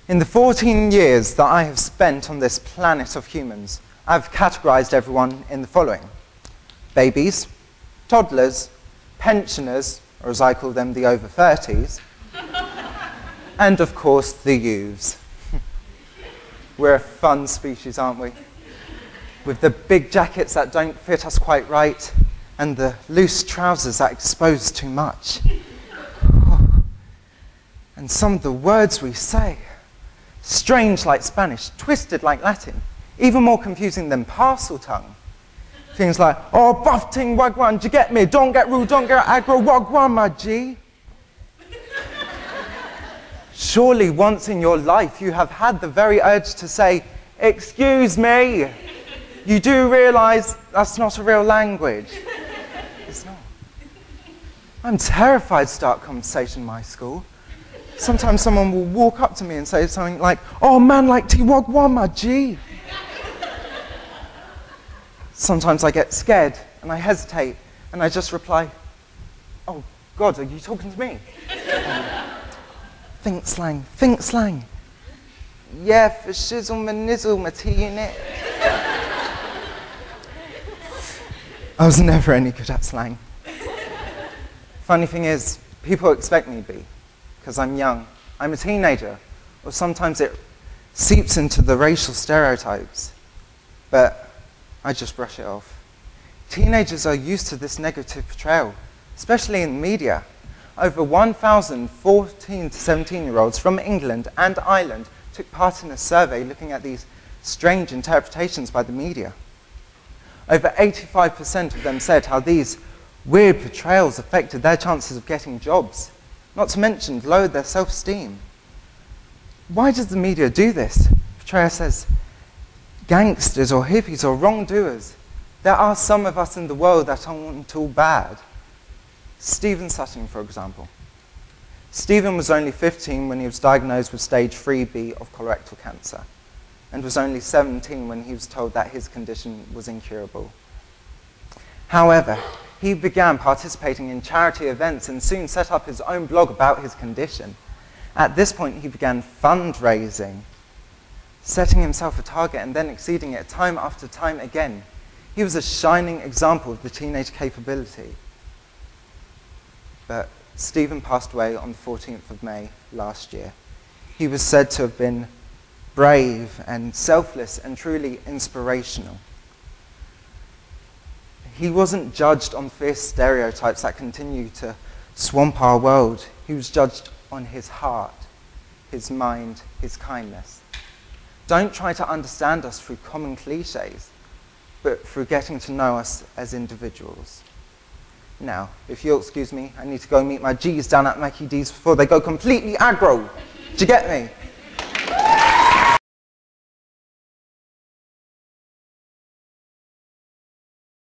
In the 14 years that I have spent on this planet of humans, I've categorized everyone in the following: babies, toddlers, pensioners, or as I call them, the over 30s, and of course, the youths. We're a fun species, aren't we? With the big jackets that don't fit us quite right, and the loose trousers that expose too much. And some of the words we say, strange like Spanish, twisted like Latin, even more confusing than parcel tongue. Things like, oh, buff ting wagwan, do you get me? Don't get rude, don't get aggro, wagwan, my G. Surely once in your life you have had the very urge to say, excuse me. You do realize that's not a real language. It's not. I'm terrified to start a conversation in my school. Sometimes someone will walk up to me and say something like, oh man, like T-Wag-Wan, my G. Sometimes I get scared and I hesitate and I just reply, oh God, are you talking to me? Think slang, think slang. Yeah, for shizzle ma nizzle ma tea in it. I was never any good at slang. Funny thing is, people expect me to be, because I'm young. I'm a teenager, or sometimes it seeps into the racial stereotypes, but I just brush it off. Teenagers are used to this negative portrayal, especially in the media. Over 1,000 14 to 17-year-olds from England and Ireland took part in a survey looking at these strange interpretations by the media. Over 85% of them said how these weird portrayals affected their chances of getting jobs, not to mention lowered their self-esteem. Why does the media do this? Portray us as gangsters or hippies or wrongdoers. There are some of us in the world that aren't all bad. Stephen Sutton, for example. Stephen was only 15 when he was diagnosed with stage 3B of colorectal cancer, and was only 17 when he was told that his condition was incurable. However, he began participating in charity events and soon set up his own blog about his condition. At this point, he began fundraising, setting himself a target and then exceeding it time after time again. He was a shining example of the teenage capability. But Stephen passed away on the 14th of May last year. He was said to have been brave and selfless and truly inspirational. He wasn't judged on fierce stereotypes that continue to swamp our world. He was judged on his heart, his mind, his kindness. Don't try to understand us through common cliches, but through getting to know us as individuals. Now, if you'll excuse me, I need to go meet my G's down at Mackie D's before they go completely aggro. Do you get me?